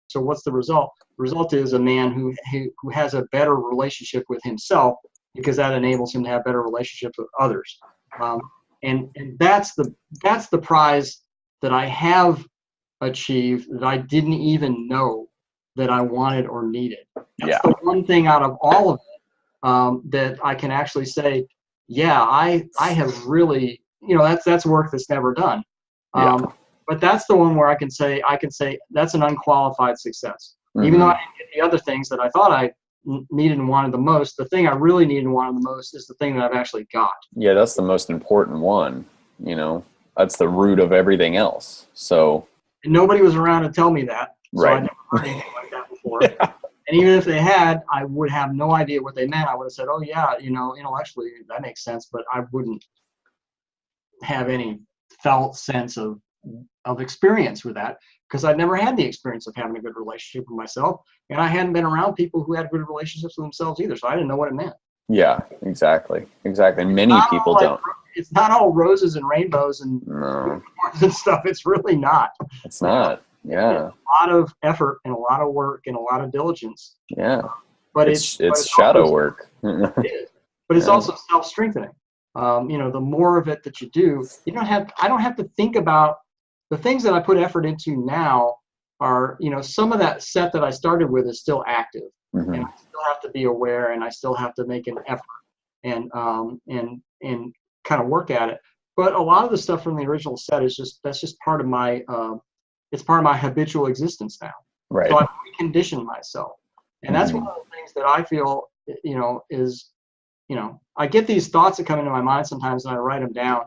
So what's the result? The result is a man who has a better relationship with himself, because that enables him to have better relationships with others. And that's the prize that I have achieved that I didn't even know that I wanted or needed. That's the one thing out of all of it that I can actually say, yeah, I have really, that's work that's never done. But that's the one where I can say that's an unqualified success. Mm-hmm. Even though I didn't get the other things that I thought I needed and wanted the most, the thing I really needed and wanted the most is the thing that I've actually got. Yeah, that's the most important one. That's the root of everything else. So and nobody was around to tell me that. So right. I never heard anything like that before. Yeah. And even if they had, I would have no idea what they meant. I would have said, oh yeah, intellectually that makes sense, but I wouldn't have any felt sense of experience with that, because I'd never had the experience of having a good relationship with myself, and I hadn't been around people who had good relationships with themselves either, so I didn't know what it meant. Yeah, exactly. Many people don't. It's not all roses and rainbows and stuff. It's really not. It's not. Yeah. It's a lot of effort and a lot of work and a lot of diligence. Yeah. But it's shadow also, work. It is. But it's also self-strengthening. The more of it that you do, I don't have to think about the things that I put effort into now are, some of that set that I started with is still active. Mm-hmm. And I still have to be aware, and I still have to make an effort and kind of work at it. But a lot of the stuff from the original set that's just part of my it's part of my habitual existence now. Right. So I've reconditioned myself. And that's one of the things that I feel, is, I get these thoughts that come into my mind sometimes, and I write them down.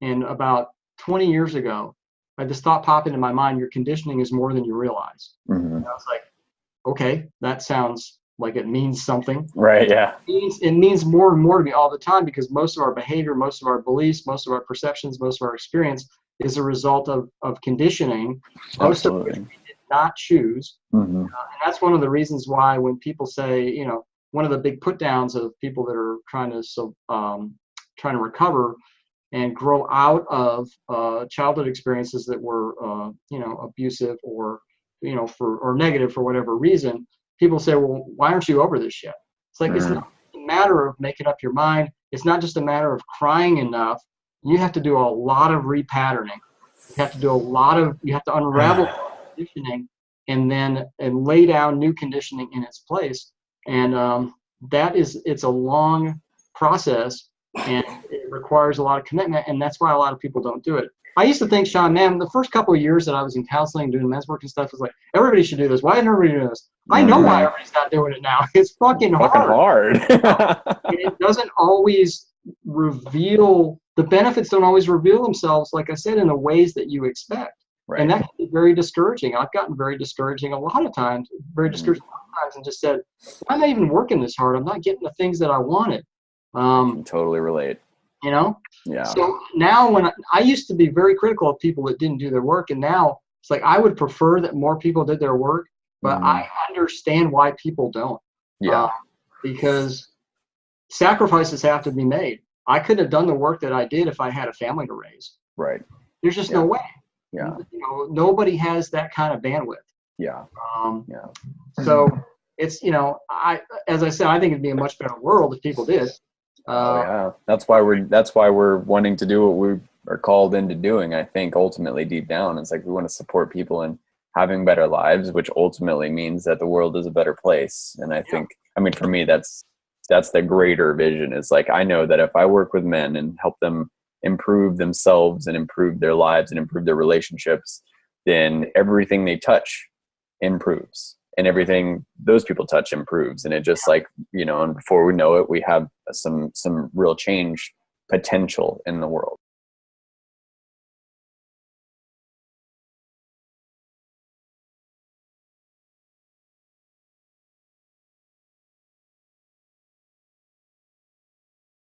And about 20 years ago, this thought popped into my mind: your conditioning is more than you realize. Mm-hmm. And I was like, okay, that sounds like it means something. Right, yeah. It means more and more to me all the time, because most of our behavior, most of our beliefs, most of our perceptions, most of our experience is a result of conditioning, most of which we did not choose. Mm-hmm. And that's one of the reasons why when people say, one of the big put downs of people that are trying to recover and grow out of childhood experiences that were, abusive or, or negative for whatever reason, people say, well, why aren't you over this yet? It's like, it's not a matter of making up your mind. It's not just a matter of crying enough. You have to do a lot of repatterning. You have to unravel conditioning and lay down new conditioning in its place. And it's a long process, and it requires a lot of commitment, and that's why a lot of people don't do it. I used to think, Sean, man, the first couple of years that I was in counseling, doing men's work and stuff, was like, everybody should do this. Why isn't everybody doing this? I know why everybody's not doing it now. It's fucking hard. It doesn't always reveal, the benefits don't always reveal themselves, like I said, in the ways that you expect. Right. And that can be very discouraging. I've gotten very discouraged a lot of times, and just said, I'm not even working this hard. I'm not getting the things that I wanted. Totally relate. Yeah. So now when I used to be very critical of people that didn't do their work, and now it's like I would prefer that more people did their work, but I understand why people don't. Yeah. Because sacrifices have to be made. I couldn't have done the work that I did if I had a family to raise. Right. There's just no way. Yeah. Nobody has that kind of bandwidth. Yeah. So it's, as I said, I think it'd be a much better world if people did. That's why we're wanting to do what we are called into doing. I think ultimately deep down, it's like we want to support people in having better lives, which ultimately means that the world is a better place. And I think, for me, that's the greater vision. Is like, I know that if I work with men and help them improve themselves and improve their lives and improve their relationships, then everything they touch improves. And everything those people touch improves. And it just and before we know it, we have some real change potential in the world.